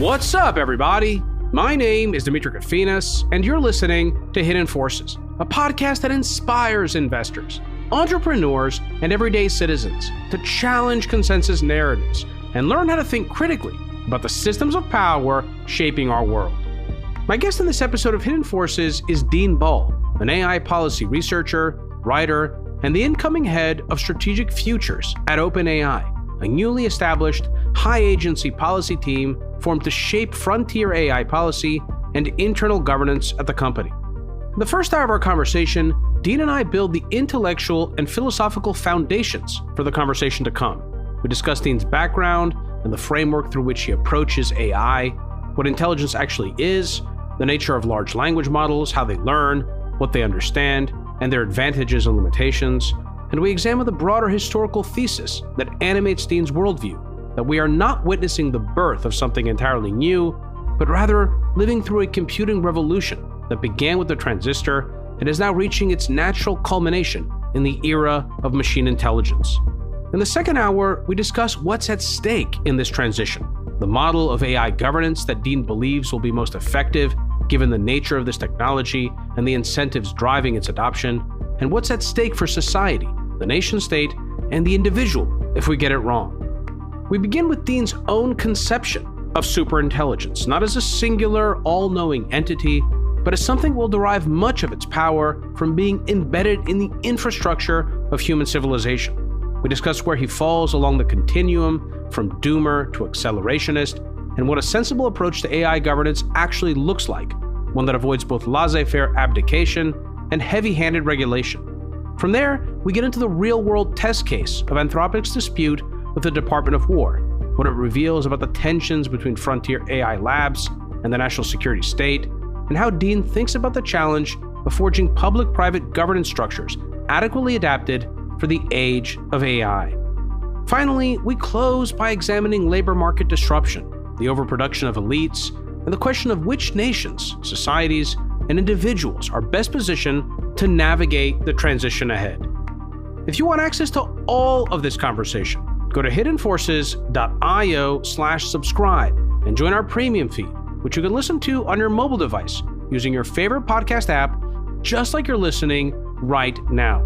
What's up, everybody? My name is Demetri Kofinas, and you're listening to Hidden Forces, a podcast that inspires investors, entrepreneurs, and everyday citizens to challenge consensus narratives and learn how to think critically about the systems of power shaping our world. My guest in this episode of Hidden Forces is Dean Ball, an AI policy researcher, writer, and the incoming head of strategic futures at OpenAI, a newly established high-agency policy team formed to shape frontier AI policy and internal governance at the company. In the first hour of our conversation, Dean and I build the intellectual and philosophical foundations for the conversation to come. We discuss Dean's background and the framework through which he approaches AI, what intelligence actually is, the nature of large language models, how they learn, what they understand, and their advantages and limitations. And we examine the broader historical thesis that animates Dean's worldview, that we are not witnessing the birth of something entirely new, but rather living through a computing revolution that began with the transistor and is now reaching its natural culmination in the era of machine intelligence. In the second hour, we discuss what's at stake in this transition, the model of AI governance that Dean believes will be most effective given the nature of this technology and the incentives driving its adoption, and what's at stake for society, the nation-state, and the individual if we get it wrong. We begin with Dean's own conception of superintelligence, not as a singular, all-knowing entity, but as something will derive much of its power from being embedded in the infrastructure of human civilization. We discuss where he falls along the continuum from doomer to accelerationist, and what a sensible approach to AI governance actually looks like, one that avoids both laissez-faire abdication and heavy-handed regulation. From there, we get into the real-world test case of Anthropic's dispute with the Department of War, what it reveals about the tensions between frontier AI labs and the national security state, and how Dean thinks about the challenge of forging public-private governance structures adequately adapted for the age of AI. Finally, we close by examining labor market disruption, the overproduction of elites, and the question of which nations, societies, and individuals are best positioned to navigate the transition ahead. If you want access to all of this conversation, go to hiddenforces.io/subscribe and join our premium feed, which you can listen to on your mobile device using your favorite podcast app, just like you're listening right now.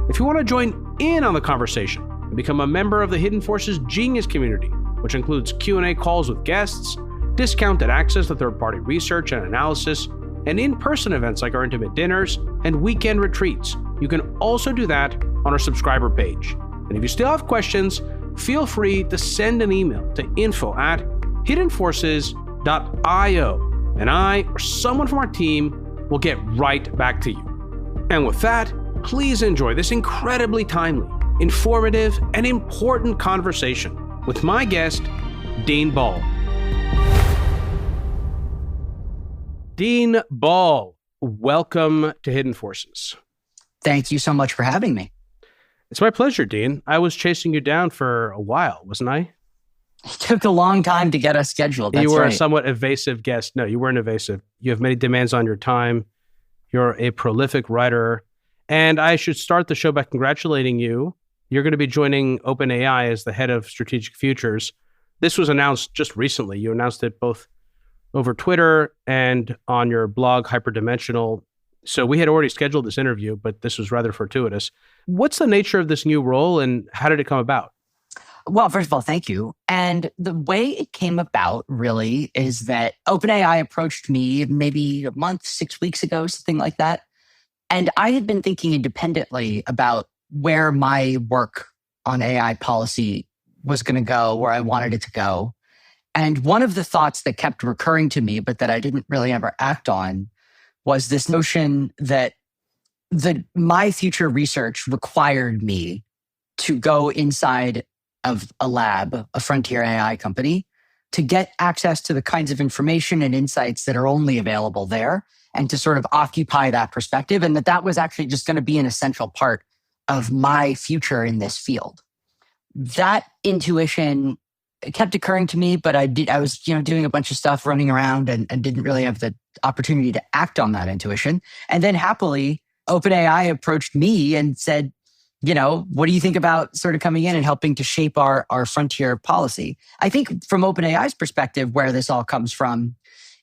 If you want to join in on the conversation and become a member of the Hidden Forces Genius community, which includes Q&A calls with guests, discounted access to third-party research and analysis, and in-person events like our intimate dinners and weekend retreats, you can also do that on our subscriber page. And if you still have questions, feel free to send an email to info@hiddenforces.io, and I or someone from our team will get right back to you. And with that, please enjoy this incredibly timely, informative, and important conversation with my guest, Dean Ball. Dean Ball, welcome to Hidden Forces. Thank you so much for having me. It's my pleasure, Dean. I was chasing you down for a while, wasn't I? It took a long time to get us scheduled. That's you were right. A somewhat evasive guest. No, you weren't evasive. You have many demands on your time. You're a prolific writer. And I should start the show by congratulating you. You're going to be joining OpenAI as the head of strategic futures. This was announced just recently. You announced it both over Twitter and on your blog, Hyperdimensional. So we had already scheduled this interview, but this was rather fortuitous. What's the nature of this new role and how did it come about? Well, first of all, thank you. And the way it came about really is that OpenAI approached me maybe a month, 6 weeks ago, something like that. And I had been thinking independently about where my work on AI policy was going to go, where I wanted it to go. And one of the thoughts that kept recurring to me, but that I didn't really ever act on, was this notion that my future research required me to go inside of a lab, a frontier AI company, to get access to the kinds of information and insights that are only available there, and to sort of occupy that perspective, and that was actually just going to be an essential part of my future in this field. That intuition kept occurring to me, but I was doing a bunch of stuff, running around, and didn't really have the opportunity to act on that intuition. And then happily, OpenAI approached me and said, what do you think about sort of coming in and helping to shape our frontier policy? I think from OpenAI's perspective, where this all comes from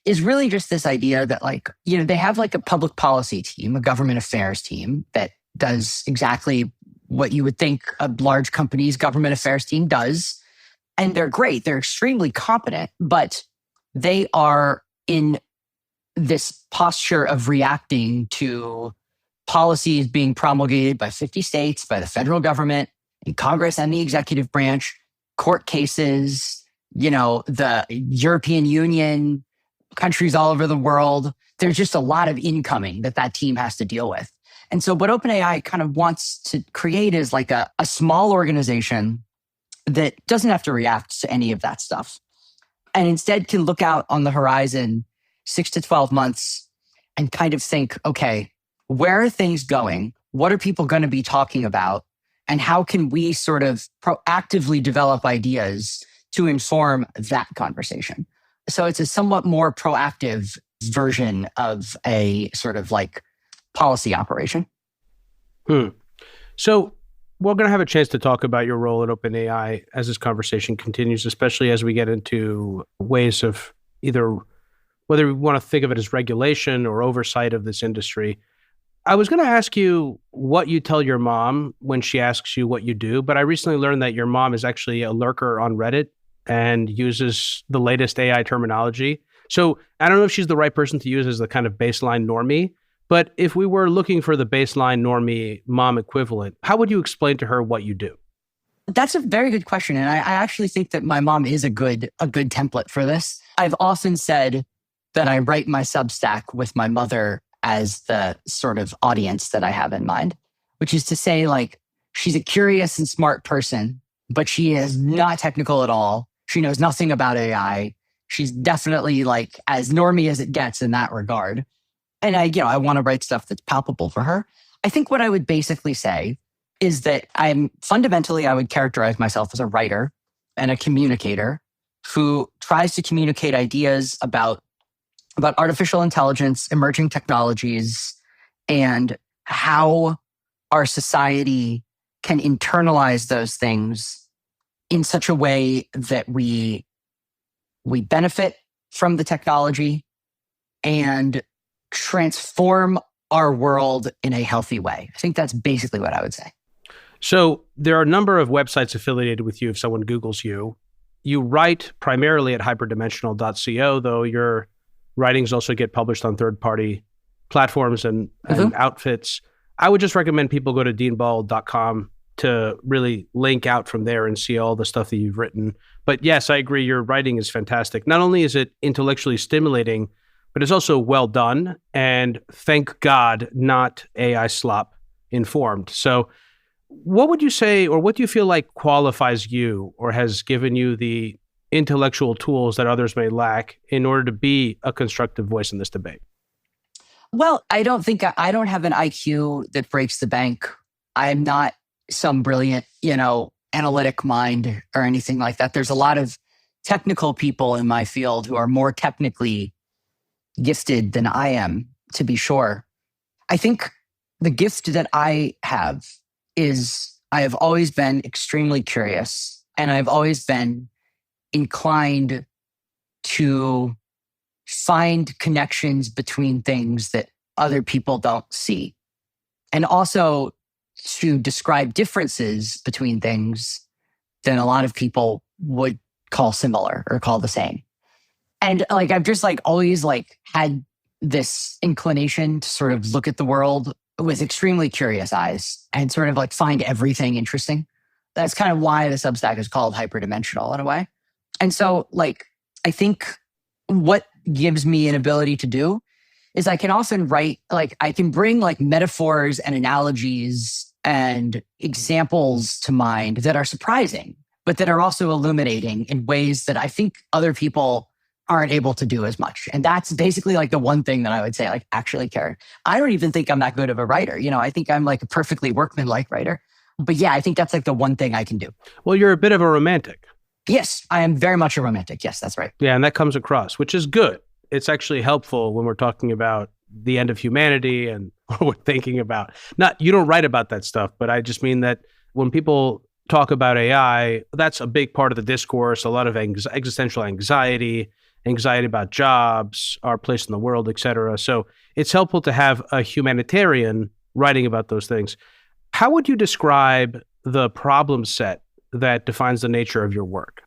is really just this idea that they have like a public policy team, a government affairs team that does exactly what you would think a large company's government affairs team does. And they're great. They're extremely competent, but they are in this posture of reacting to policies being promulgated by 50 states, by the federal government, in Congress and the executive branch, court cases, the European Union, countries all over the world. There's just a lot of incoming that team has to deal with. And so what OpenAI kind of wants to create is like a small organization that doesn't have to react to any of that stuff and instead can look out on the horizon 6 to 12 months and kind of think, okay, where are things going? What are people going to be talking about? And how can we sort of proactively develop ideas to inform that conversation? So it's a somewhat more proactive version of a sort of like policy operation. So we're going to have a chance to talk about your role at OpenAI as this conversation continues, especially as we get into ways of either whether we want to think of it as regulation or oversight of this industry. I was going to ask you what you tell your mom when she asks you what you do, but I recently learned that your mom is actually a lurker on Reddit and uses the latest AI terminology. So I don't know if she's the right person to use as the kind of baseline normie, but if we were looking for the baseline normie mom equivalent, how would you explain to her what you do? That's a very good question. And I actually think that my mom is a good template for this. I've often said that I write my Substack with my mother as the sort of audience that I have in mind, which is to say, like, she's a curious and smart person, but she is not technical at all. She knows nothing about AI. She's definitely like as normie as it gets in that regard. And I want to write stuff that's palpable for her. I think what I would basically say is that I would characterize myself as a writer and a communicator who tries to communicate ideas about artificial intelligence, emerging technologies, and how our society can internalize those things in such a way that we benefit from the technology and transform our world in a healthy way. I think that's basically what I would say. So there are a number of websites affiliated with you if someone Googles you. You write primarily at hyperdimensional.co, though your writings also get published on third-party platforms and outfits. I would just recommend people go to deanball.com to really link out from there and see all the stuff that you've written. But yes, I agree, your writing is fantastic. Not only is it intellectually stimulating, but it's also well done, and thank God, not AI slop informed. So what would you say, or what do you feel like qualifies you or has given you the intellectual tools that others may lack in order to be a constructive voice in this debate? Well, I don't have an IQ that breaks the bank. I'm not some brilliant, analytic mind or anything like that. There's a lot of technical people in my field who are more technically gifted than I am, to be sure. I think the gift that I have is I have always been extremely curious, and I've always been inclined to find connections between things that other people don't see, and also to describe differences between things than a lot of people would call similar or call the same. And I've just always had this inclination to sort of look at the world with extremely curious eyes and sort of find everything interesting. That's kind of why the Substack is called hyperdimensional in a way. And so I think what gives me an ability to do is I can often write, I can bring metaphors and analogies and examples to mind that are surprising, but that are also illuminating in ways that I think other people aren't able to do as much. And that's basically the one thing that I would say actually care. I don't even think I'm that good of a writer. I think I'm a perfectly workmanlike writer. But yeah, I think that's the one thing I can do. Well, you're a bit of a romantic. Yes, I am very much a romantic. Yes, that's right. Yeah, and that comes across, which is good. It's actually helpful when we're talking about the end of humanity and what we're thinking about. Not, you don't write about that stuff, but I just mean that when people talk about AI, that's a big part of the discourse, a lot of existential anxiety about jobs, our place in the world, et cetera. So it's helpful to have a humanitarian writing about those things. How would you describe the problem set that defines the nature of your work?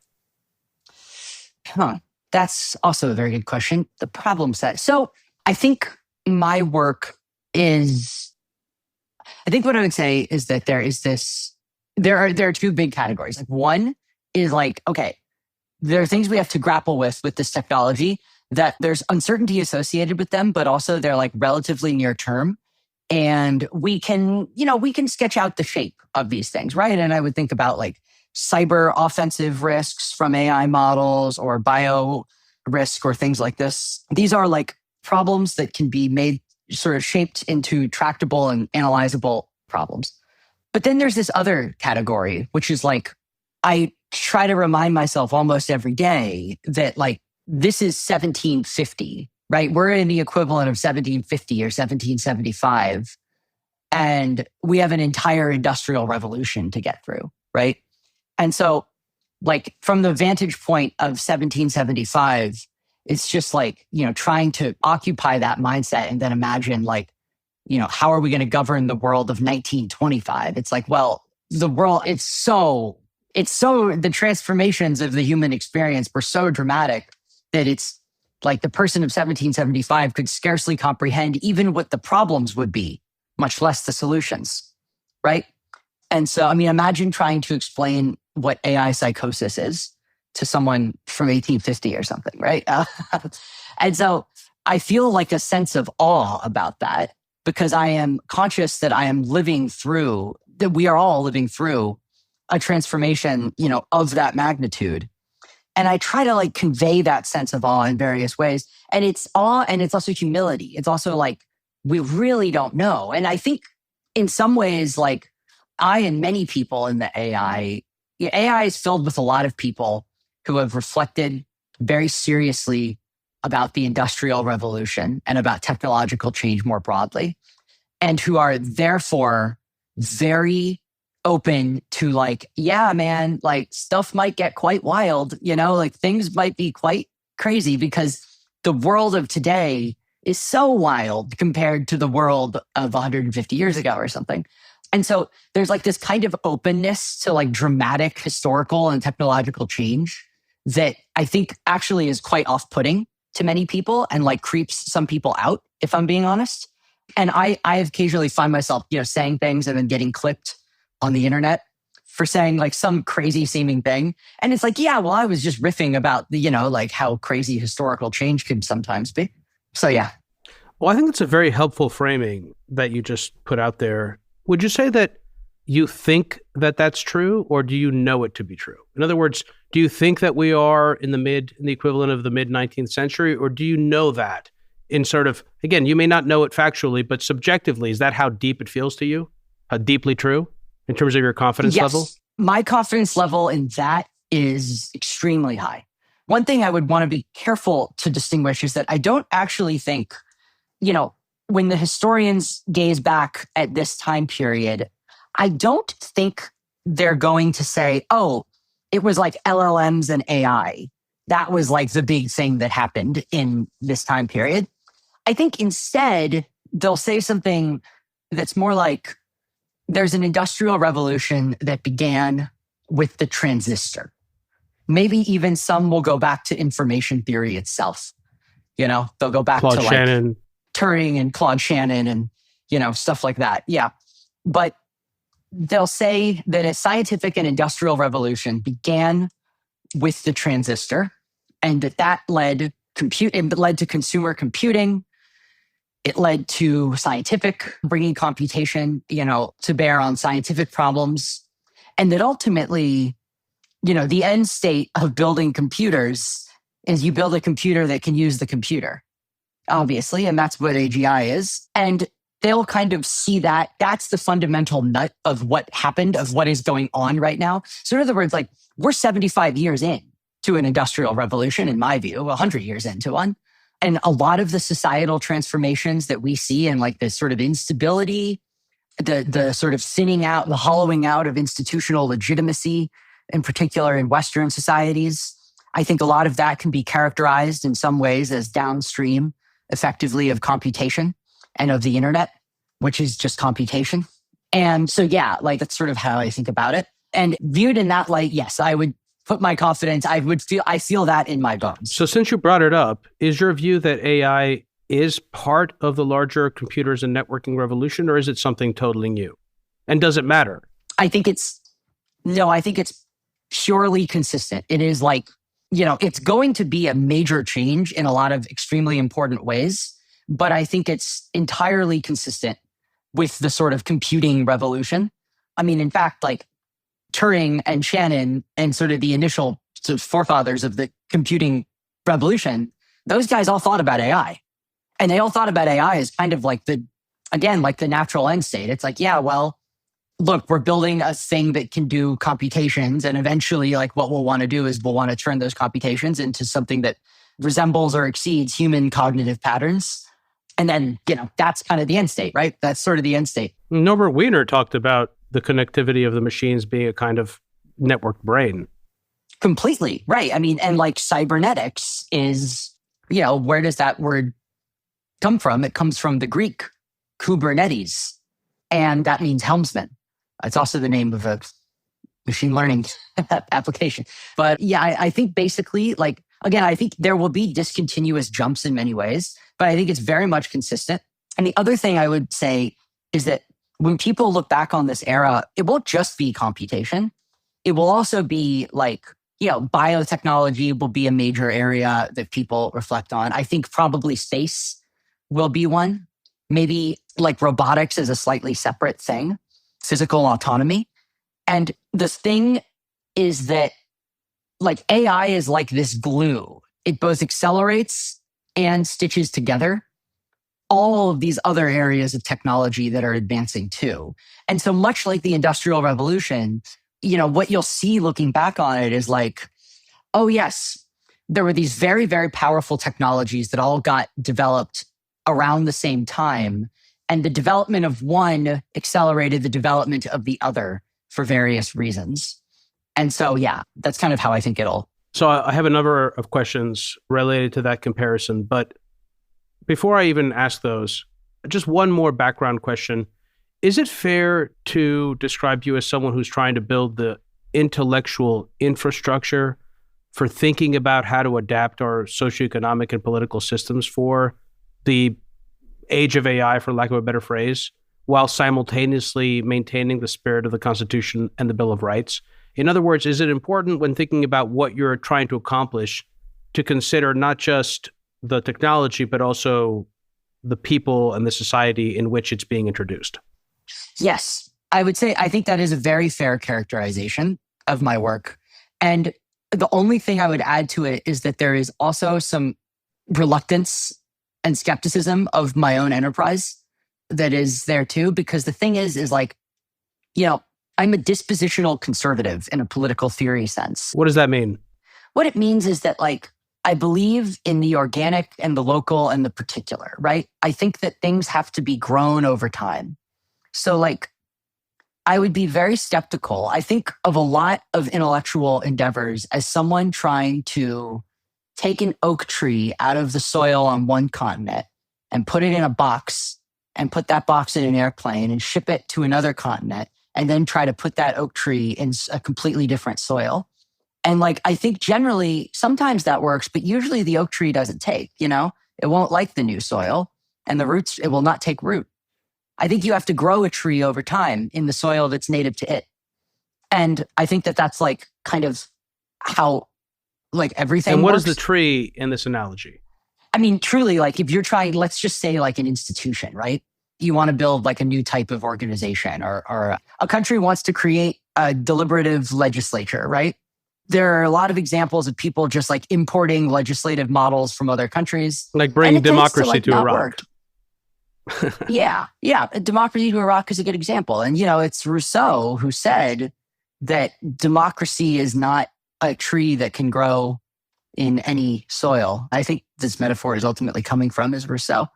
That's also a very good question. The problem set. So I think my work is, I think what I would say is that there are two big categories. Like one is like, okay, there are things we have to grapple with this technology that there's uncertainty associated with them, but also they're like relatively near term. And we can sketch out the shape of these things, right? And I would think about like cyber offensive risks from AI models or bio risk or things like this. These are like problems that can be made sort of shaped into tractable and analyzable problems. But then there's this other category, which is like, I try to remind myself almost every day that like, this is 1750, right? We're in the equivalent of 1750 or 1775. And we have an entire industrial revolution to get through, right? And so like from the vantage point of 1775, it's just like, trying to occupy that mindset and then imagine like, how are we going to govern the world of 1925? It's like, well, the world, it's so the transformations of the human experience were so dramatic that it's like the person of 1775 could scarcely comprehend even what the problems would be, much less the solutions, right? And so, I mean, imagine trying to explain what AI psychosis is to someone from 1850 or something, right? And so I feel like a sense of awe about that because I am conscious that that we are all living through a transformation, of that magnitude. And I try to like convey that sense of awe in various ways. And it's awe and it's also humility. It's also like, we really don't know. And I think in some ways, like I and many people in the AI is filled with a lot of people who have reflected very seriously about the Industrial Revolution and about technological change more broadly, and who are therefore very open to like, yeah, man, like stuff might get quite wild, like things might be quite crazy because the world of today is so wild compared to the world of 150 years ago or something. And so there's like this kind of openness to like dramatic historical and technological change that I think actually is quite off-putting to many people and like creeps some people out, if I'm being honest. And I occasionally find myself, saying things and then getting clipped on the internet for saying like some crazy seeming thing. And it's like, yeah, well, I was just riffing about the, like how crazy historical change could sometimes be. So yeah. Well, I think it's a very helpful framing that you just put out there. Would you say that you think that that's true, or do you know it to be true? In other words, do you think that we are in the equivalent of the mid 19th century, or do you know that in sort of, again, you may not know it factually, but subjectively, is that how deep it feels to you? How deeply true in terms of your confidence level? My confidence level in that is extremely high. One thing I would want to be careful to distinguish is that I don't actually think, when the historians gaze back at this time period, I don't think they're going to say, oh, it was like LLMs and AI. That was like the big thing that happened in this time period. I think instead, they'll say something that's more like, there's an industrial revolution that began with the transistor. Maybe even some will go back to information theory itself. They'll go back Claude to Shannon. Like Turing and Claude Shannon and, stuff like that. Yeah. But they'll say that a scientific and industrial revolution began with the transistor and that led to consumer computing. It led to scientific, bringing computation, to bear on scientific problems. And that ultimately, the end state of building computers is you build a computer that can use the computer, obviously. And that's what AGI is. And they'll kind of see that that's the fundamental nut of what happened, of what is going on right now. So in other words, like we're 75 years in to an industrial revolution, in my view, 100 years into one. And a lot of the societal transformations that we see and like this sort of instability, the sort of thinning out, the hollowing out of institutional legitimacy, in particular in Western societies, I think a lot of that can be characterized in some ways as downstream, effectively, of computation and of the internet, which is just computation. And so, yeah, like that's sort of how I think about it. And viewed in that light, yes, I would put my confidence, I feel that in my bones. So since you brought it up, is your view that AI is part of the larger computers and networking revolution, or is it something totally new? And does it matter? I think it's purely consistent. It is like, it's going to be a major change in a lot of extremely important ways, but I think it's entirely consistent with the sort of computing revolution. I mean, in fact, like Turing and Shannon and sort of the initial sort of forefathers of the computing revolution, those guys all thought about AI. And they all thought about AI as kind of like the natural end state. It's like, yeah, well, look, we're building a thing that can do computations. And eventually, like what we'll want to do is we'll want to turn those computations into something that resembles or exceeds human cognitive patterns. And then, that's kind of the end state, right? That's sort of the end state. Norbert Wiener talked about the connectivity of the machines being a kind of networked brain. Completely, right. I mean, and like cybernetics is, where does that word come from? It comes from the Greek Kubernetes, and that means helmsman. It's also the name of a machine learning application. But yeah, I think basically, like, again, I think there will be discontinuous jumps in many ways, but I think it's very much consistent. And the other thing I would say is that when people look back on this era, it won't just be computation. It will also be like, biotechnology will be a major area that people reflect on. I think probably space will be one. Maybe like robotics is a slightly separate thing, physical autonomy. And the thing is that like AI is like this glue. It both accelerates and stitches together all of these other areas of technology that are advancing too. And so much like the Industrial Revolution, what you'll see looking back on it is like, oh yes, there were these very, very powerful technologies that all got developed around the same time. And the development of one accelerated the development of the other for various reasons. And so, yeah, that's kind of how I think it'll. So I have a number of questions related to that comparison. But before I even ask those, just one more background question. Is it fair to describe you as someone who's trying to build the intellectual infrastructure for thinking about how to adapt our socioeconomic and political systems for the age of AI, for lack of a better phrase, while simultaneously maintaining the spirit of the Constitution and the Bill of Rights? In other words, is it important when thinking about what you're trying to accomplish to consider not just the technology, but also the people and the society in which it's being introduced? Yes, I would say I think that is a very fair characterization of my work. And the only thing I would add to it is that there is also some reluctance and skepticism of my own enterprise that is there too. Because the thing is like, I'm a dispositional conservative in a political theory sense. What does that mean? What it means is that like, I believe in the organic and the local and the particular, right? I think that things have to be grown over time. So like, I would be very skeptical. I think of a lot of intellectual endeavors as someone trying to take an oak tree out of the soil on one continent and put it in a box and put that box in an airplane and ship it to another continent and then try to put that oak tree in a completely different soil. And like, I think generally, sometimes that works, but usually the oak tree doesn't take, it won't like the new soil and the roots, it will not take root. I think you have to grow a tree over time in the soil that's native to it. And I think that that's like kind of how like everything And what works. is the tree in this analogy? I mean, truly, like if you're trying, let's just say like an institution, right? You want to build like a new type of organization or a country wants to create a deliberative legislature, right? There are a lot of examples of people just like importing legislative models from other countries. Like bringing democracy to Iraq. Work. Yeah. Democracy to Iraq is a good example. And, it's Rousseau who said that democracy is not a tree that can grow in any soil. I think this metaphor is ultimately coming from is Rousseau.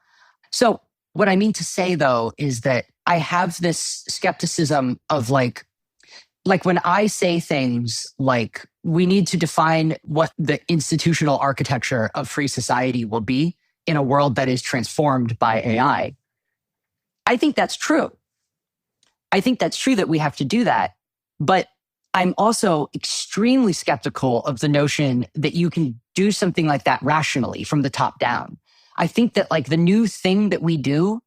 So what I mean to say, though, is that I have this skepticism of like when I say things like we need to define what the institutional architecture of free society will be in a world that is transformed by AI. I think that's true. I think that's true that we have to do that. But I'm also extremely skeptical of the notion that you can do something like that rationally from the top down. I think that like the new thing that we do,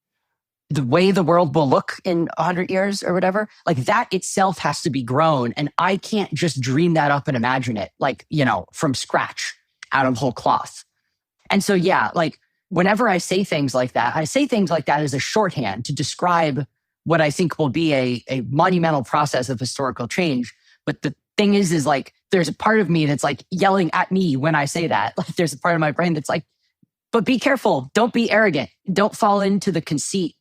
the way the world will look in 100 years or whatever, like that itself has to be grown. And I can't just dream that up and imagine it like, from scratch out of whole cloth. And so, yeah, like whenever I say things like that, I say things like that as a shorthand to describe what I think will be a monumental process of historical change. But the thing is like, there's a part of me that's like yelling at me when I say that. Like there's a part of my brain that's like, but be careful. Don't be arrogant. Don't fall into the conceit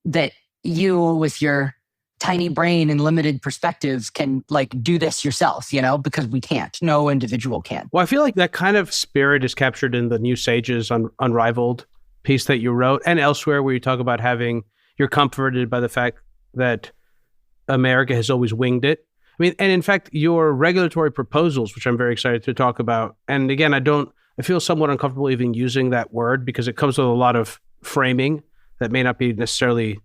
that you with your tiny brain and limited perspectives can like do this yourself, because we can't. No individual can. Well, I feel like that kind of spirit is captured in the New Sages Unrivaled piece that you wrote and elsewhere where you talk about you're comforted by the fact that America has always winged it. I mean, and in fact, your regulatory proposals, which I'm very excited to talk about, and again, I feel somewhat uncomfortable even using that word because it comes with a lot of framing that may not be necessarily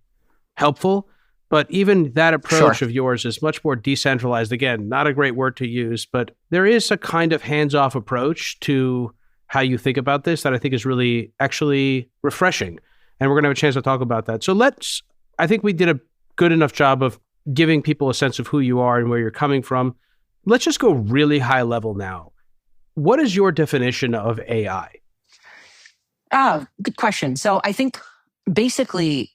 helpful. But even that approach of yours is much more decentralized. Again, not a great word to use, but there is a kind of hands-off approach to how you think about this that I think is really actually refreshing. And we're going to have a chance to talk about that. So I think we did a good enough job of giving people a sense of who you are and where you're coming from. Let's just go really high level now. What is your definition of AI? Good question. So I think basically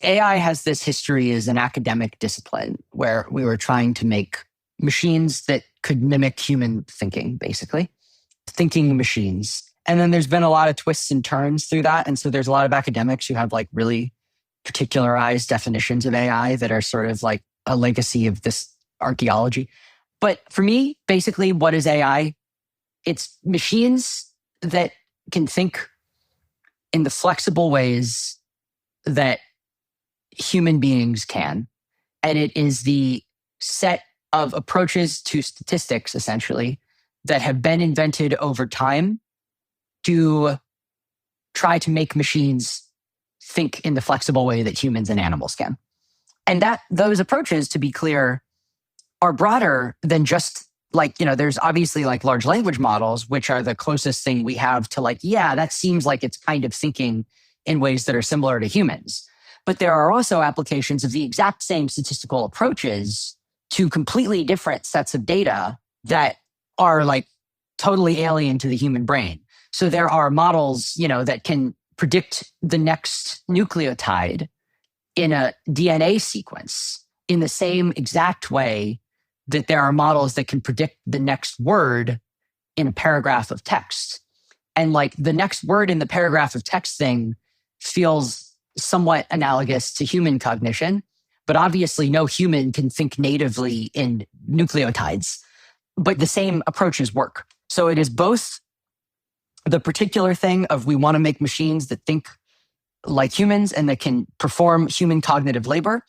AI has this history as an academic discipline where we were trying to make machines that could mimic human thinking, basically. Thinking machines. And then there's been a lot of twists and turns through that. And so there's a lot of academics who have like really particularized definitions of AI that are sort of like a legacy of this archaeology. But for me, basically, what is AI? It's machines that can think in the flexible ways that human beings can. And it is the set of approaches to statistics, essentially, that have been invented over time to try to make machines think in the flexible way that humans and animals can. And those approaches, to be clear, are broader than just like, there's obviously like large language models, which are the closest thing we have to like, yeah, that seems like it's kind of thinking in ways that are similar to humans. But there are also applications of the exact same statistical approaches to completely different sets of data that are like totally alien to the human brain. So there are models, that can predict the next nucleotide in a DNA sequence in the same exact way that there are models that can predict the next word in a paragraph of text. And like the next word in the paragraph of text thing feels somewhat analogous to human cognition, but obviously no human can think natively in nucleotides, but the same approaches work. So it is both the particular thing of we want to make machines that think like humans and that can perform human cognitive labor,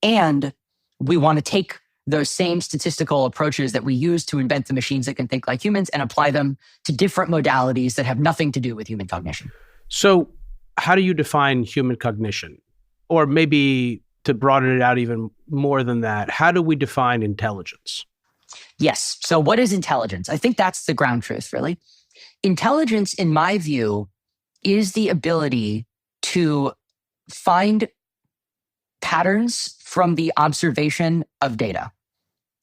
and we want to take those same statistical approaches that we use to invent the machines that can think like humans and apply them to different modalities that have nothing to do with human cognition. So how do you define human cognition? Or maybe to broaden it out even more than that, how do we define intelligence? Yes. So what is intelligence? I think that's the ground truth, really. Intelligence, in my view, is the ability to find patterns from the observation of data.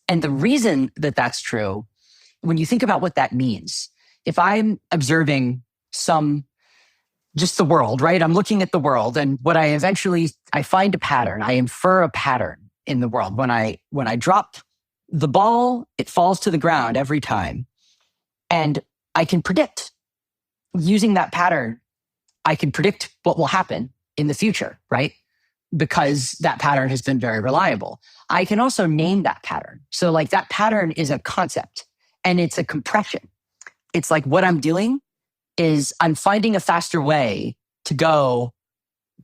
And the reason that that's true, when you think about what that means, if I'm observing just the world, right? I'm looking at the world, and what I find a pattern. I infer a pattern in the world. When I drop the ball, it falls to the ground every time. And I can predict, using that pattern, I can predict what will happen in the future, right? Because that pattern has been very reliable. I can also name that pattern. So like that pattern is a concept and it's a compression. it's like what I'm doing is I'm finding a faster way to go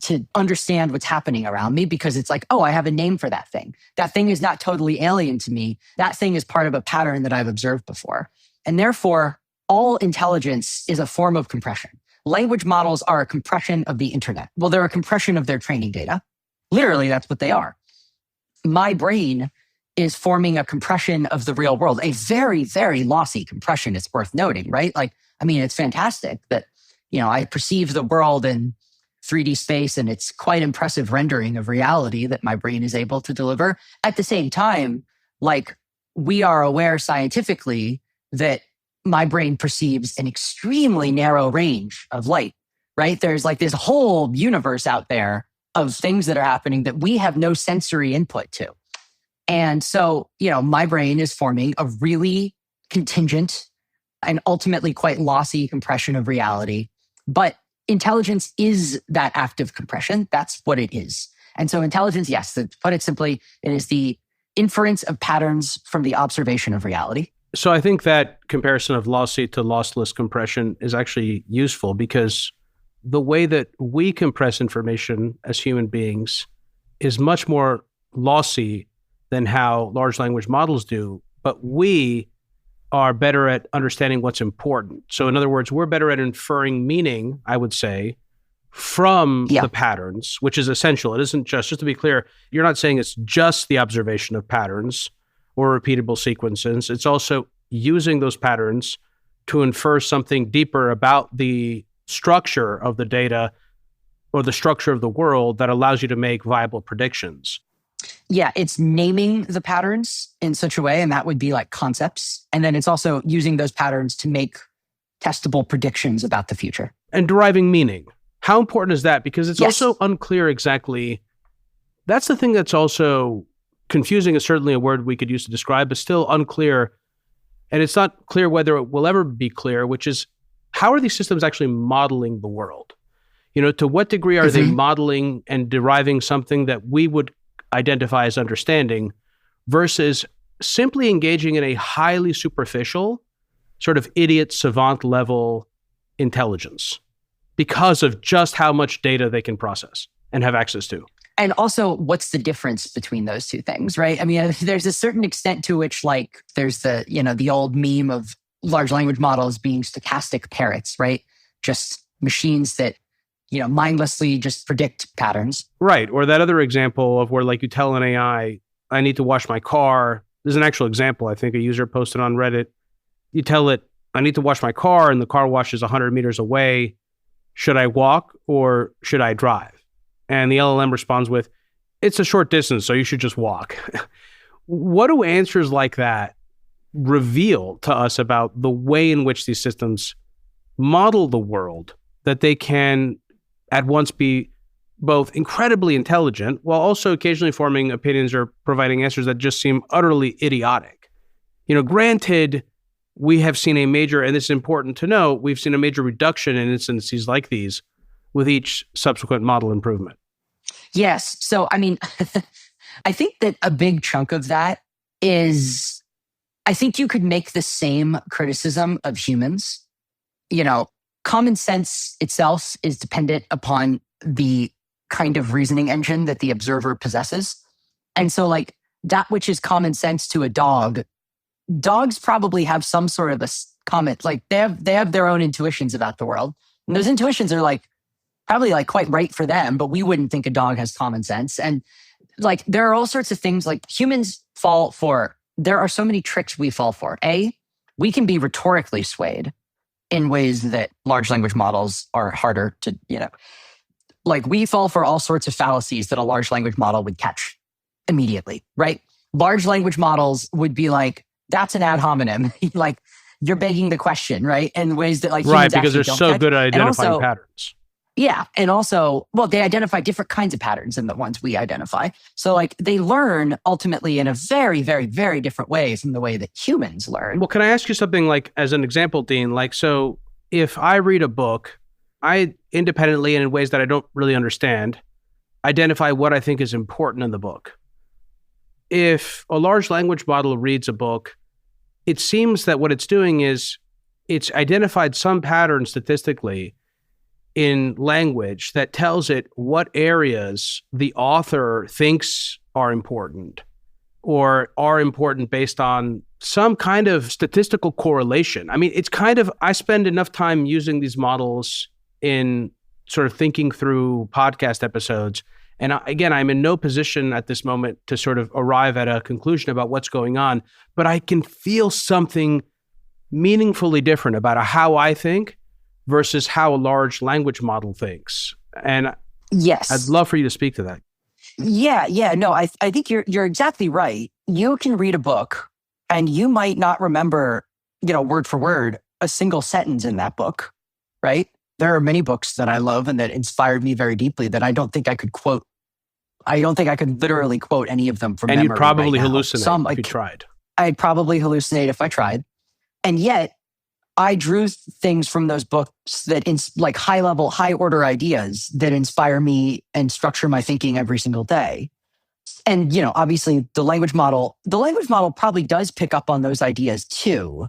to understand what's happening around me, because it's like, oh, I have a name for that thing. That thing is not totally alien to me. That thing is part of a pattern that I've observed before. And therefore, all intelligence is a form of compression. Language models are a compression of the internet. Well, they're a compression of their training data. Literally, that's what they are. My brain is forming a compression of the real world, a very, very lossy compression. It's worth noting, right? Like, I mean, it's fantastic that, I perceive the world in 3D space, and it's quite impressive rendering of reality that my brain is able to deliver. At the same time, like, we are aware scientifically that my brain perceives an extremely narrow range of light, right? There's like this whole universe out there of things that are happening that we have no sensory input to. And so, my brain is forming a really contingent and ultimately quite lossy compression of reality. But intelligence is that active compression. That's what it is. And so intelligence, yes, to put it simply, it is the inference of patterns from the observation of reality. So I think that comparison of lossy to lossless compression is actually useful, because the way that we compress information as human beings is much more lossy than how large language models do, but we are better at understanding what's important. So in other words, we're better at inferring meaning, I would say, from the patterns, which is essential. It isn't just to be clear, you're not saying it's just the observation of patterns or repeatable sequences. It's also using those patterns to infer something deeper about the structure of the data or the structure of the world that allows you to make viable predictions. Yeah, it's naming the patterns in such a way, and that would be like concepts. And then it's also using those patterns to make testable predictions about the future. And deriving meaning. How important is that? Because it's also unclear exactly. That's the thing that's also confusing, is certainly a word we could use to describe, but still unclear. And it's not clear whether it will ever be clear, which is, how are these systems actually modeling the world? To what degree are they modeling and deriving something that we would identify as understanding, versus simply engaging in a highly superficial, sort of idiot savant level intelligence because of just how much data they can process and have access to? And also, what's the difference between those two things, right? I mean, there's a certain extent to which, like, there's the old meme of large language models being stochastic parrots, right? Just machines that mindlessly just predict patterns. Right. Or that other example of where, like, you tell an AI, I need to wash my car. There's an actual example. I think a user posted on Reddit. You tell it, I need to wash my car, and the car wash is 100 meters away. Should I walk or should I drive? And the LLM responds with, it's a short distance, so you should just walk. What do answers like that reveal to us about the way in which these systems model the world, that they can at once be both incredibly intelligent while also occasionally forming opinions or providing answers that just seem utterly idiotic? Granted, we have seen a major, and this is important to know, we've seen a major reduction in instances like these with each subsequent model improvement. Yes. So, I mean, I think that a big chunk of that is, I think you could make the same criticism of humans. Common sense itself is dependent upon the kind of reasoning engine that the observer possesses. And so, like, that which is common sense to a dog, dogs probably have some sort of a comment, like they have their own intuitions about the world. And those intuitions are probably quite right for them, but we wouldn't think a dog has common sense. And there are all sorts of things humans fall for. There are so many tricks we fall for. We can be rhetorically swayed in ways that large language models are harder to, we fall for all sorts of fallacies that a large language model would catch immediately, right? Large language models would be like, that's an ad hominem. You're begging the question, right? In ways that right, because they're so good at identifying patterns. Yeah. And also, they identify different kinds of patterns than the ones we identify. So they learn ultimately in a very, very, very different way from the way that humans learn. Well, can I ask you something as an example, Dean? So if I read a book, I independently and in ways that I don't really understand, identify what I think is important in the book. If a large language model reads a book, it seems that what it's doing is it's identified some pattern statistically in language that tells it what areas the author thinks are important or are important based on some kind of statistical correlation. I mean, it's kind of, I spend enough time using these models in sort of thinking through podcast episodes. And again, I'm in no position at this moment to sort of arrive at a conclusion about what's going on, but I can feel something meaningfully different about how I think versus how a large language model thinks. And yes, I'd love for you to speak to that. Yeah. No, I think you're exactly right. You can read a book and you might not remember, word for word, a single sentence in that book, right? There are many books that I love and that inspired me very deeply that I don't think I could quote. I don't think I could literally quote any of them from memory. And you'd probably right now. hallucinate if you tried. I'd probably hallucinate if I tried. And yet, I drew things from those books that like high order ideas that inspire me and structure my thinking every single day. And, obviously the language model probably does pick up on those ideas too,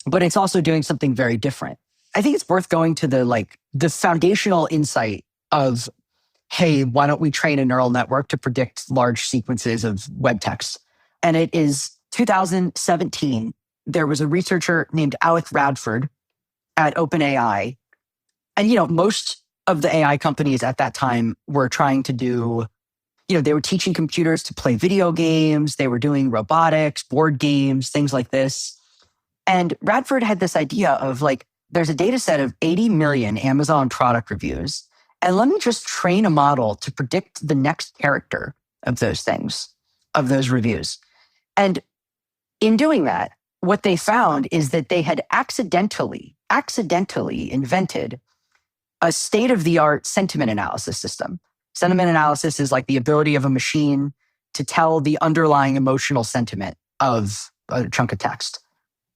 but it's also doing something very different. I think it's worth going to the foundational insight of, hey, why don't we train a neural network to predict large sequences of web text? And it is 2017. There was a researcher named Alec Radford at OpenAI. And, most of the AI companies at that time were trying to do, they were teaching computers to play video games. They were doing robotics, board games, things like this. And Radford had this idea of there's a data set of 80 million Amazon product reviews. And let me just train a model to predict the next character of those things, of those reviews. And in doing that, what they found is that they had accidentally invented a state-of-the-art sentiment analysis system. Sentiment analysis is like the ability of a machine to tell the underlying emotional sentiment of a chunk of text.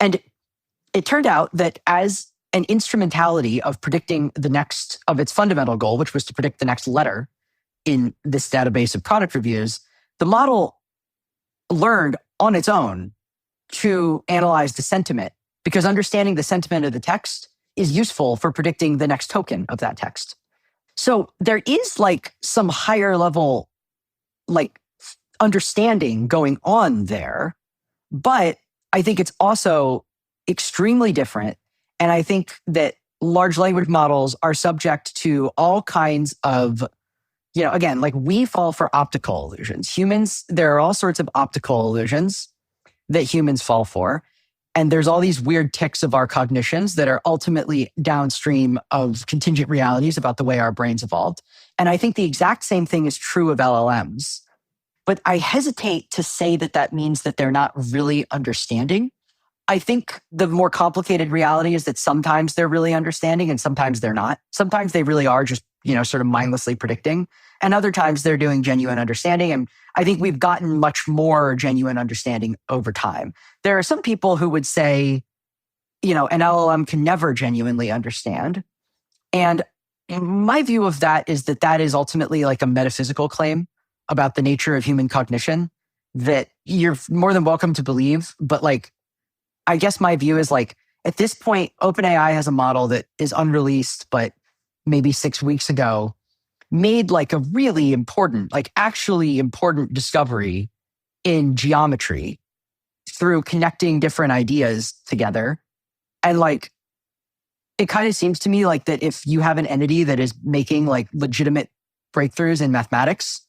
And it turned out that as an instrumentality of predicting of its fundamental goal, which was to predict the next letter in this database of product reviews, the model learned on its own to analyze the sentiment, because understanding the sentiment of the text is useful for predicting the next token of that text. So there is some higher level understanding going on there, but I think it's also extremely different. And I think that large language models are subject to all kinds of, again, we fall for optical illusions. Humans, there are all sorts of optical illusions that humans fall for. And there's all these weird tics of our cognitions that are ultimately downstream of contingent realities about the way our brains evolved. And I think the exact same thing is true of LLMs. But I hesitate to say that that means that they're not really understanding. I think the more complicated reality is that sometimes they're really understanding and sometimes they're not. Sometimes they really are just, sort of mindlessly predicting. And other times they're doing genuine understanding. And I think we've gotten much more genuine understanding over time. There are some people who would say, an LLM can never genuinely understand. And my view of that is that is ultimately a metaphysical claim about the nature of human cognition that you're more than welcome to believe. But I guess my view is at this point, OpenAI has a model that is unreleased, but maybe 6 weeks ago made a really important, actually important discovery in geometry through connecting different ideas together. And it kind of seems to me that if you have an entity that is making legitimate breakthroughs in mathematics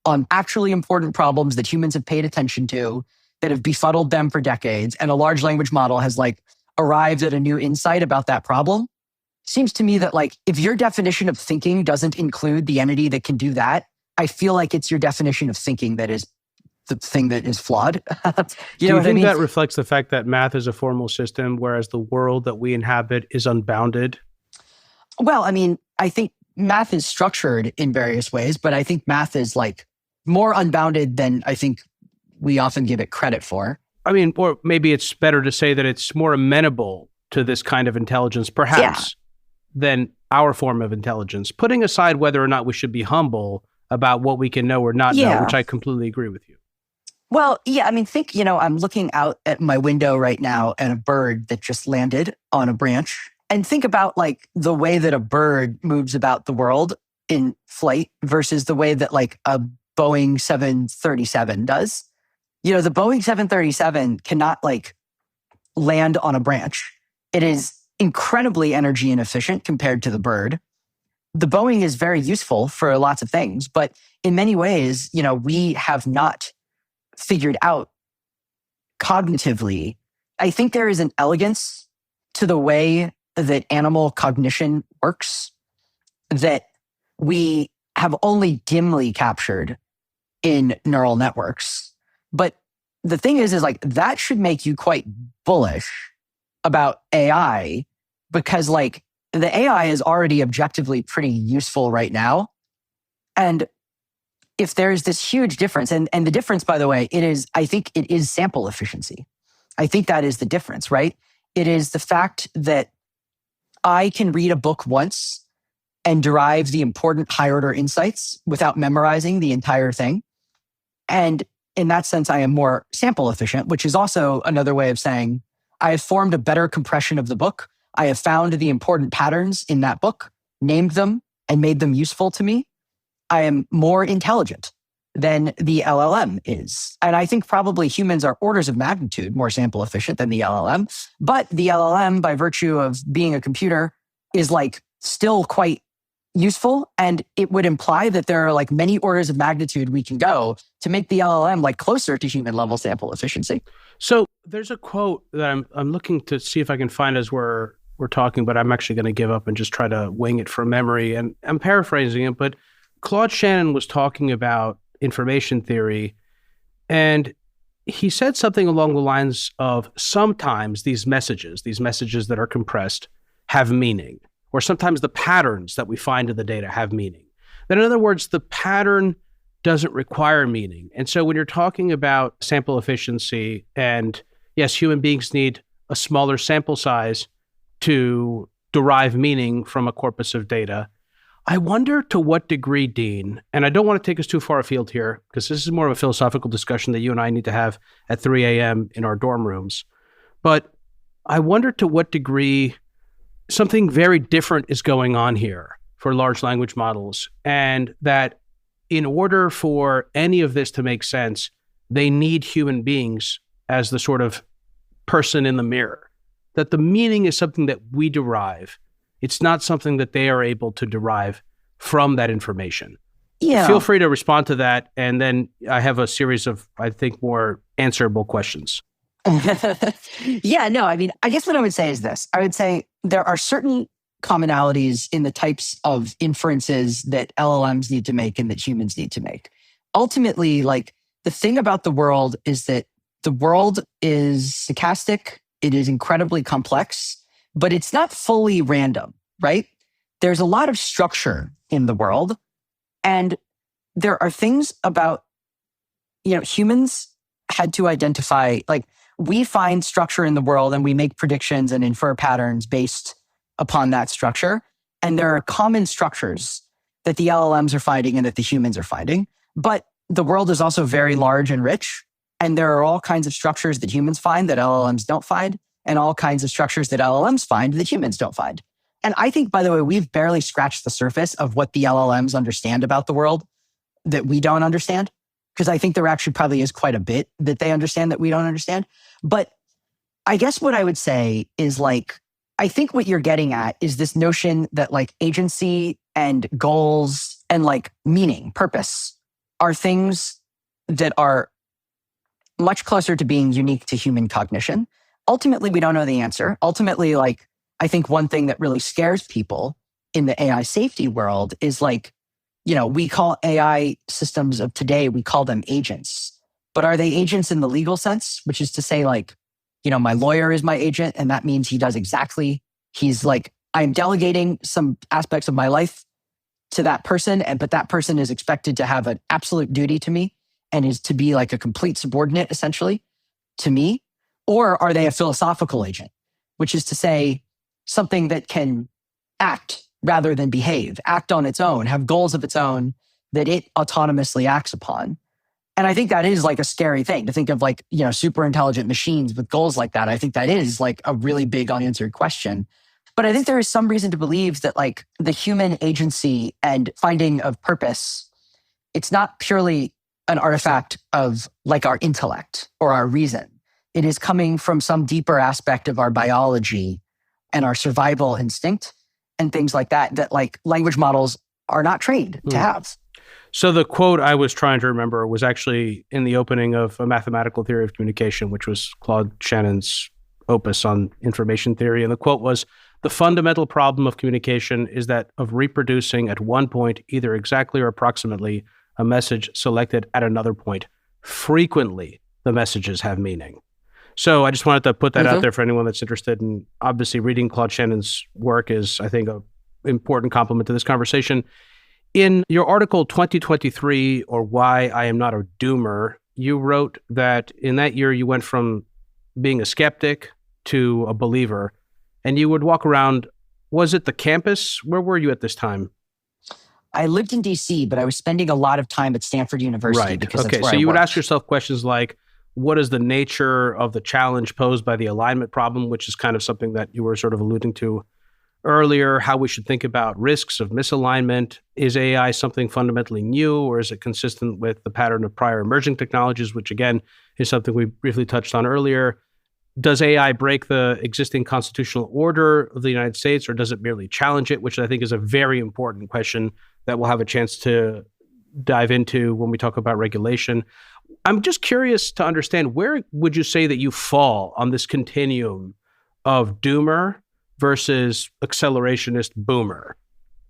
on actually important problems that humans have paid attention to, that have befuddled them for decades, and a large language model has arrived at a new insight about that problem, seems to me that if your definition of thinking doesn't include the entity that can do that, I feel like it's your definition of thinking that is the thing that is flawed. Do you think that reflects the fact that math is a formal system, whereas the world that we inhabit is unbounded? Well, I think math is structured in various ways, but I think math is more unbounded than I think we often give it credit for. Or maybe it's better to say that it's more amenable to this kind of intelligence, perhaps, than our form of intelligence, putting aside whether or not we should be humble about what we can know or not know, which I completely agree with you. Well, yeah, I mean, think, I'm looking out at my window right now at a bird that just landed on a branch. And think about like the way that a bird moves about the world in flight versus the way that like a Boeing 737 does. The Boeing 737 cannot like land on a branch. It is incredibly energy inefficient compared to the bird. The Boeing is very useful for lots of things, but in many ways, we have not figured out cognitively. I think there is an elegance to the way that animal cognition works that we have only dimly captured in neural networks. But the thing is like that should make you quite bullish about AI because like the AI is already objectively pretty useful right now. And if there's this huge difference, and the difference, by the way, I think it is sample efficiency. I think that is the difference, right? It is the fact that I can read a book once and derive the important high order insights without memorizing the entire thing. And in that sense, I am more sample efficient, which is also another way of saying I have formed a better compression of the book. I have found the important patterns in that book, named them, and made them useful to me. I am more intelligent than the LLM is. And I think probably humans are orders of magnitude more sample efficient than the LLM. But the LLM, by virtue of being a computer, is like still quite useful. And it would imply that there are like many orders of magnitude we can go to make the LLM like closer to human level sample efficiency. So there's a quote that I'm looking to see if I can find as we're talking, but I'm actually going to give up and just try to wing it from memory. And I'm paraphrasing it, but Claude Shannon was talking about information theory, and he said something along the lines of sometimes these messages that are compressed have meaning, or sometimes the patterns that we find in the data have meaning. That in other words, the pattern doesn't require meaning. And so when you're talking about sample efficiency, and yes, human beings need a smaller sample size to derive meaning from a corpus of data, I wonder to what degree, Dean, and I don't want to take us too far afield here, because this is more of a philosophical discussion that you and I need to have at 3 a.m. in our dorm rooms. But I wonder to what degree something very different is going on here for large language models, and that in order for any of this to make sense, they need human beings as the sort of person in the mirror. That the meaning is something that we derive. It's not something that they are able to derive from that information. Yeah. Feel free to respond to that. And then I have a series of, I think, more answerable questions. Yeah, no, I mean, I guess what I would say is this. I would say there are certain commonalities in the types of inferences that LLMs need to make and that humans need to make. Ultimately, like the thing about the world is that the world is stochastic. It is incredibly complex. But it's not fully random, right? There's a lot of structure in the world. And there are things about, humans had to identify, like we find structure in the world and we make predictions and infer patterns based upon that structure. And there are common structures that the LLMs are finding and that the humans are finding. But the world is also very large and rich. And there are all kinds of structures that humans find that LLMs don't find, and all kinds of structures that LLMs find that humans don't find. And I think, by the way, we've barely scratched the surface of what the LLMs understand about the world that we don't understand. Because I think there actually probably is quite a bit that they understand that we don't understand. But I guess what I would say is like, I think what you're getting at is this notion that like agency and goals and like meaning, purpose are things that are much closer to being unique to human cognition. Ultimately, we don't know the answer. Ultimately, like, I think one thing that really scares people in the AI safety world is like, we call AI systems of today, we call them agents. But are they agents in the legal sense? Which is to say like, my lawyer is my agent, and that means he's like, I'm delegating some aspects of my life to that person, but that person is expected to have an absolute duty to me and is to be like a complete subordinate, essentially, to me. Or are they a philosophical agent, which is to say something that can act rather than behave, act on its own, have goals of its own that it autonomously acts upon. And I think that is like a scary thing to think of, like, super intelligent machines with goals like that. I think that is like a really big unanswered question. But I think there is some reason to believe that like the human agency and finding of purpose, it's not purely an artifact of like our intellect or our reason. It is coming from some deeper aspect of our biology and our survival instinct and things like that, that like language models are not trained to have. So the quote I was trying to remember was actually in the opening of A Mathematical Theory of Communication, which was Claude Shannon's opus on information theory. And the quote was, "The fundamental problem of communication is that of reproducing at one point, either exactly or approximately, a message selected at another point. Frequently, the messages have meaning." So I just wanted to put that out there for anyone that's interested. And obviously reading Claude Shannon's work is, I think, an important complement to this conversation. In your article 2023, or Why I Am Not a Doomer, you wrote that in that year you went from being a skeptic to a believer, and you would walk around. Was it the campus? Where were you at this time? I lived in DC, but I was spending a lot of time at Stanford University. Right. Because okay. That's where So I you would worked. ask yourself questions like, what is the nature of the challenge posed by the alignment problem, which is kind of something that you were sort of alluding to earlier, how we should think about risks of misalignment. Is AI something fundamentally new, or is it consistent with the pattern of prior emerging technologies, which again is something we briefly touched on earlier? Does AI break the existing constitutional order of the United States, or does it merely challenge it, which I think is a very important question that we'll have a chance to dive into when we talk about regulation. I'm just curious to understand, where would you say that you fall on this continuum of doomer versus accelerationist boomer?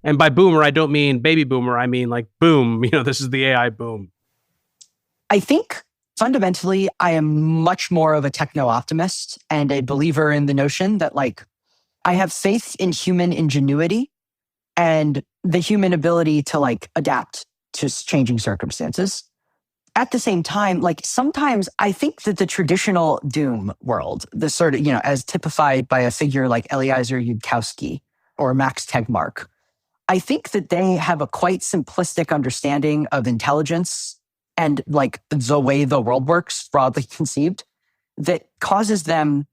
And by boomer, I don't mean baby boomer. I mean like boom, this is the AI boom. I think fundamentally, I am much more of a techno-optimist and a believer in the notion that like I have faith in human ingenuity and the human ability to like adapt to changing circumstances. At the same time, like sometimes I think that the traditional doom world, the sort of, as typified by a figure like Eliezer Yudkowsky or Max Tegmark, I think that they have a quite simplistic understanding of intelligence and like the way the world works, broadly conceived, that causes them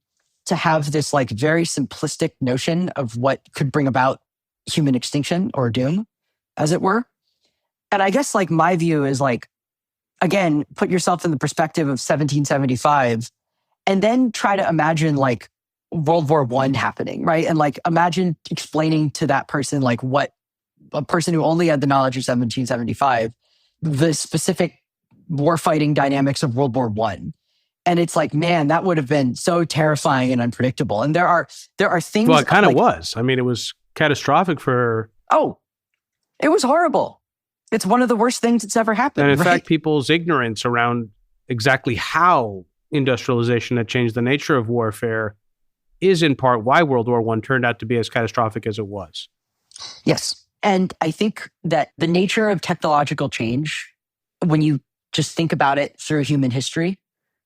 to have this like very simplistic notion of what could bring about human extinction or doom, as it were. And I guess like my view is like, again, put yourself in the perspective of 1775 and then try to imagine like World War I happening, right? And like imagine explaining to that person like what a person who only had the knowledge of 1775, the specific warfighting dynamics of World War I. And it's like, man, that would have been so terrifying and unpredictable. And there are things. Well, it kind of was. I mean, it was catastrophic for. Oh, it was horrible. It's one of the worst things that's ever happened. And in fact, people's ignorance around exactly how industrialization had changed the nature of warfare is in part why World War I turned out to be as catastrophic as it was. Yes. And I think that the nature of technological change, when you just think about it through human history,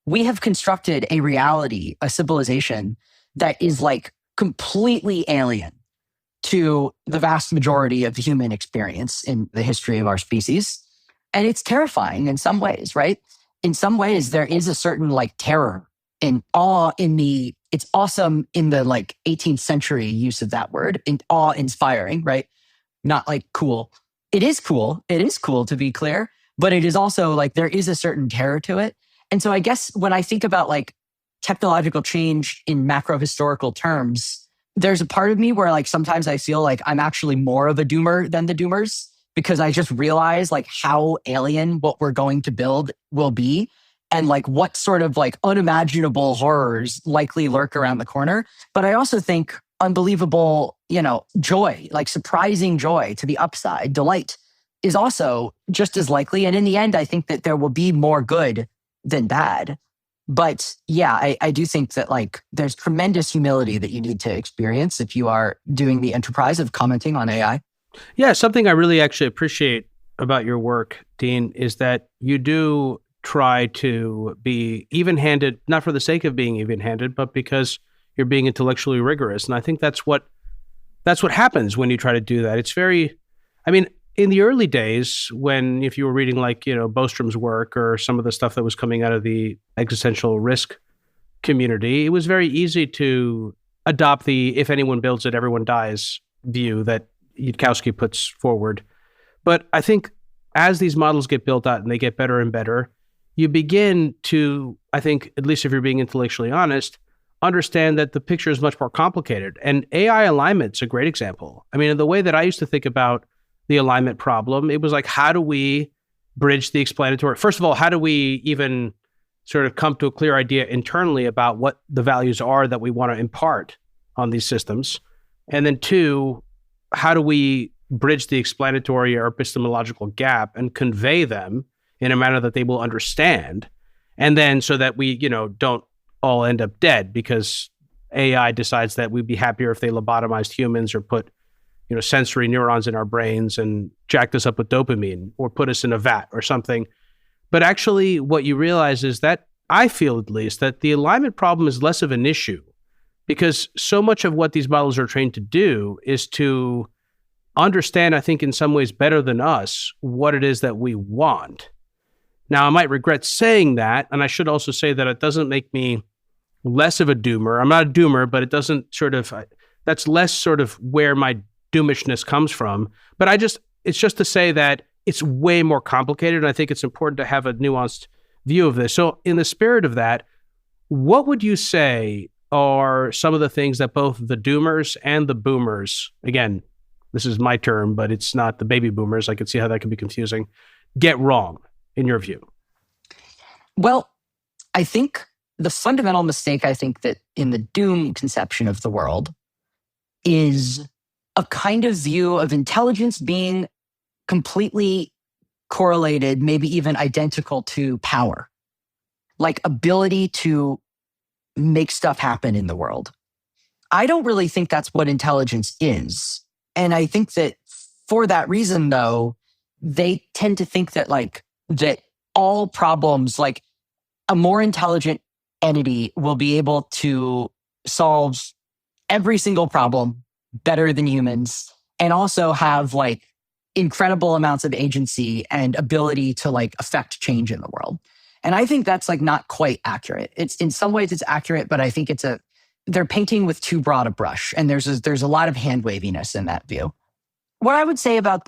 we have constructed a reality, a civilization that is like completely alien to the vast majority of the human experience in the history of our species. And it's terrifying in some ways, right? In some ways, there is a certain like terror and awe it's awesome in the like 18th century use of that word, and awe-inspiring, right? Not like cool. It is cool. It is cool, to be clear, but it is also like there is a certain terror to it. And so I guess when I think about like technological change in macro historical terms, there's a part of me where like sometimes I feel like I'm actually more of a doomer than the doomers, because I just realize like how alien what we're going to build will be, and like what sort of like unimaginable horrors likely lurk around the corner. But I also think unbelievable, joy, like surprising joy to the upside, delight is also just as likely. And in the end, I think that there will be more good than bad. But yeah, I do think that like there's tremendous humility that you need to experience if you are doing the enterprise of commenting on AI. Yeah, something I really actually appreciate about your work, Dean, is that you do try to be even-handed, not for the sake of being even-handed, but because you're being intellectually rigorous. And I think that's what happens when you try to do that. It's very, in the early days, when if you were reading like, Bostrom's work or some of the stuff that was coming out of the existential risk community, it was very easy to adopt the if anyone builds it, everyone dies view that Yudkowsky puts forward. But I think as these models get built out and they get better and better, you begin to, I think, at least if you're being intellectually honest, understand that the picture is much more complicated. And AI alignment's a great example. I mean, the way that I used to think about the alignment problem, it was like, how do we bridge the explanatory? First of all, how do we even sort of come to a clear idea internally about what the values are that we want to impart on these systems? And then two, how do we bridge the explanatory or epistemological gap and convey them in a manner that they will understand? And then so that we, don't all end up dead because AI decides that we'd be happier if they lobotomized humans or put, sensory neurons in our brains and jacked us up with dopamine or put us in a vat or something. But actually what you realize is that, I feel at least, that the alignment problem is less of an issue because so much of what these models are trained to do is to understand, I think in some ways better than us, what it is that we want. Now, I might regret saying that, and I should also say that it doesn't make me less of a doomer. I'm not a doomer, but it doesn't that's less sort of where my doomishness comes from. But it's just to say that it's way more complicated, and I think it's important to have a nuanced view of this. So in the spirit of that, what would you say are some of the things that both the doomers and the boomers, again, this is my term, but it's not the baby boomers, I can see how that can be confusing, get wrong, in your view? Well, I think the fundamental mistake, I think that in the doom conception of the world is a kind of view of intelligence being completely correlated, maybe even identical to power, like ability to make stuff happen in the world. I don't really think that's what intelligence is. And I think that for that reason, though, they tend to think that that all problems, like a more intelligent entity will be able to solve every single problem better than humans and also have incredible amounts of agency and ability to affect change in the world. And I think that's not quite accurate. It's in some ways it's accurate, but I think they're painting with too broad a brush. And there's a lot of hand waviness in that view. What I would say about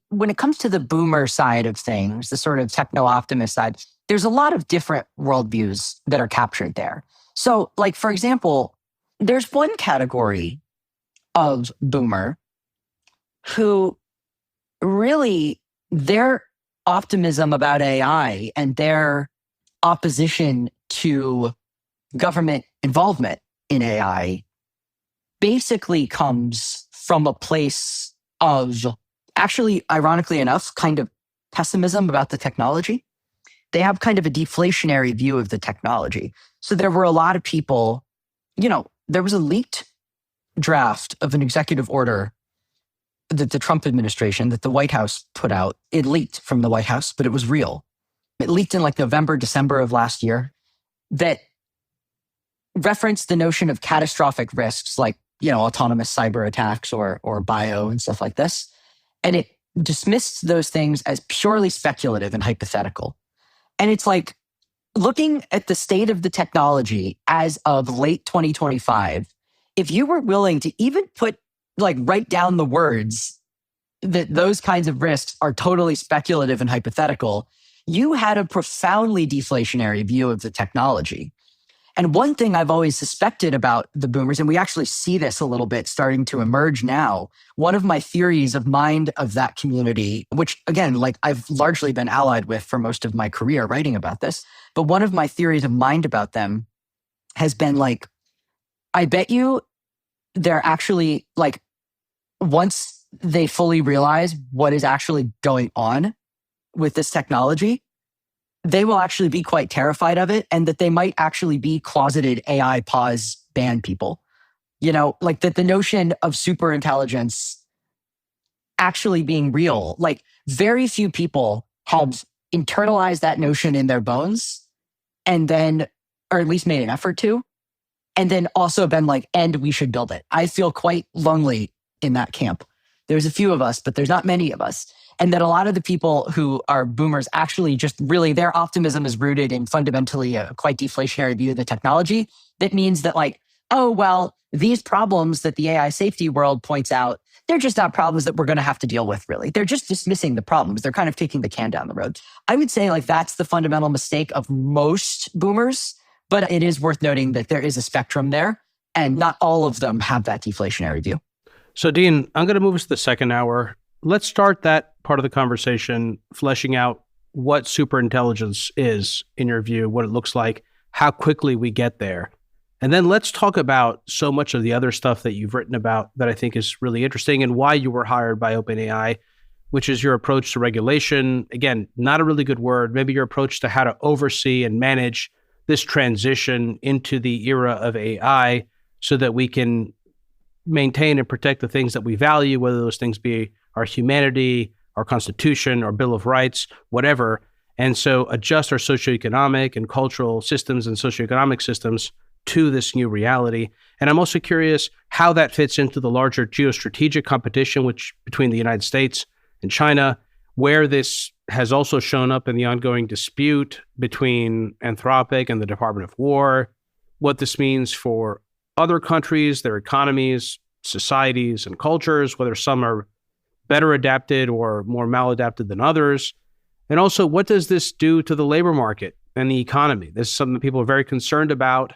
when it comes to the boomer side of things, the sort of techno-optimist side, there's a lot of different worldviews that are captured there. So for example, there's one category of boomer who really their optimism about AI and their opposition to government involvement in AI basically comes from a place of, actually, ironically enough, kind of pessimism about the technology. They have kind of a deflationary view of the technology. So there were a lot of people, there was a leaked draft of an executive order that the Trump administration, that the White House put out. It leaked from the White House, but it was real. It leaked in November, December of last year that referenced the notion of catastrophic risks autonomous cyber attacks or bio and stuff like this. And it dismissed those things as purely speculative and hypothetical. And it's looking at the state of the technology as of late 2025, if you were willing to even write down the words that those kinds of risks are totally speculative and hypothetical, you had a profoundly deflationary view of the technology. And one thing I've always suspected about the boomers, and we actually see this a little bit starting to emerge now, one of my theories of mind of that community, which again, I've largely been allied with for most of my career writing about this, but one of my theories of mind about them has been I bet you they're actually once they fully realize what is actually going on with this technology, they will actually be quite terrified of it, and that they might actually be closeted AI pause ban people. That the notion of super intelligence actually being real, very few people have internalized that notion in their bones and then, or at least made an effort to, and then also been and we should build it. I feel quite lonely in that camp. There's a few of us, but there's not many of us. And that a lot of the people who are boomers actually just really their optimism is rooted in fundamentally a quite deflationary view of the technology. That means that like, oh, well, these problems that the AI safety world points out, they're just not problems that we're going to have to deal with, really. They're just dismissing the problems. They're kind of kicking the can down the road. I would say like that's the fundamental mistake of most boomers, but it is worth noting that there is a spectrum there and not all of them have that deflationary view. So Dean, I'm going to move us to the second hour. Let's start that part of the conversation, fleshing out what superintelligence is in your view, what it looks like, how quickly we get there. And then let's talk about so much of the other stuff that you've written about that I think is really interesting and why you were hired by OpenAI, which is your approach to regulation. Again, not a really good word, maybe your approach to how to oversee and manage this transition into the era of AI so that we can maintain and protect the things that we value, whether those things be our humanity, our Constitution, our Bill of Rights, whatever. And so adjust our socioeconomic and cultural systems and socioeconomic systems to this new reality. And I'm also curious how that fits into the larger geostrategic competition between the United States and China, where this has also shown up in the ongoing dispute between Anthropic and the Department of War, what this means for other countries, their economies, societies, and cultures, whether some are better adapted or more maladapted than others. And also, what does this do to the labor market and the economy? This is something that people are very concerned about.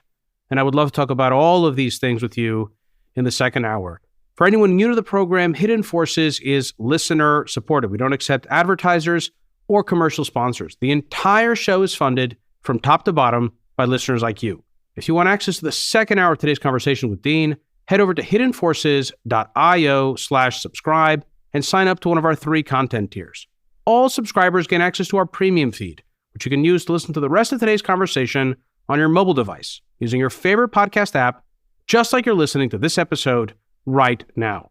And I would love to talk about all of these things with you in the second hour. For anyone new to the program, Hidden Forces is listener supported. We don't accept advertisers or commercial sponsors. The entire show is funded from top to bottom by listeners like you. If you want access to the second hour of today's conversation with Dean, head over to hiddenforces.io/subscribe and sign up to one of our 3 content tiers. All subscribers gain access to our premium feed, which you can use to listen to the rest of today's conversation on your mobile device using your favorite podcast app, just like you're listening to this episode right now.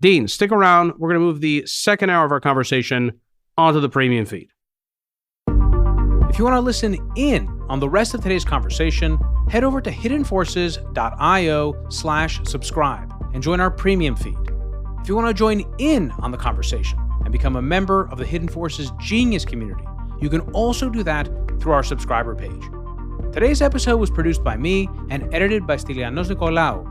Dean, stick around. We're going to move the second hour of our conversation onto the premium feed. If you want to listen in on the rest of today's conversation, head over to hiddenforces.io/subscribe and join our premium feed. If you want to join in on the conversation and become a member of the Hidden Forces Genius community, you can also do that through our subscriber page. Today's episode was produced by me and edited by Stylianos Nicolaou.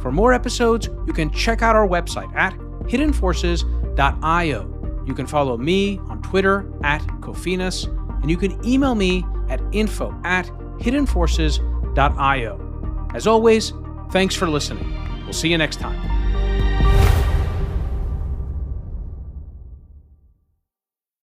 For more episodes, you can check out our website at hiddenforces.io. You can follow me on Twitter at Kofinas, and you can email me at info@hiddenforces.io. As always, thanks for listening. We'll see you next time.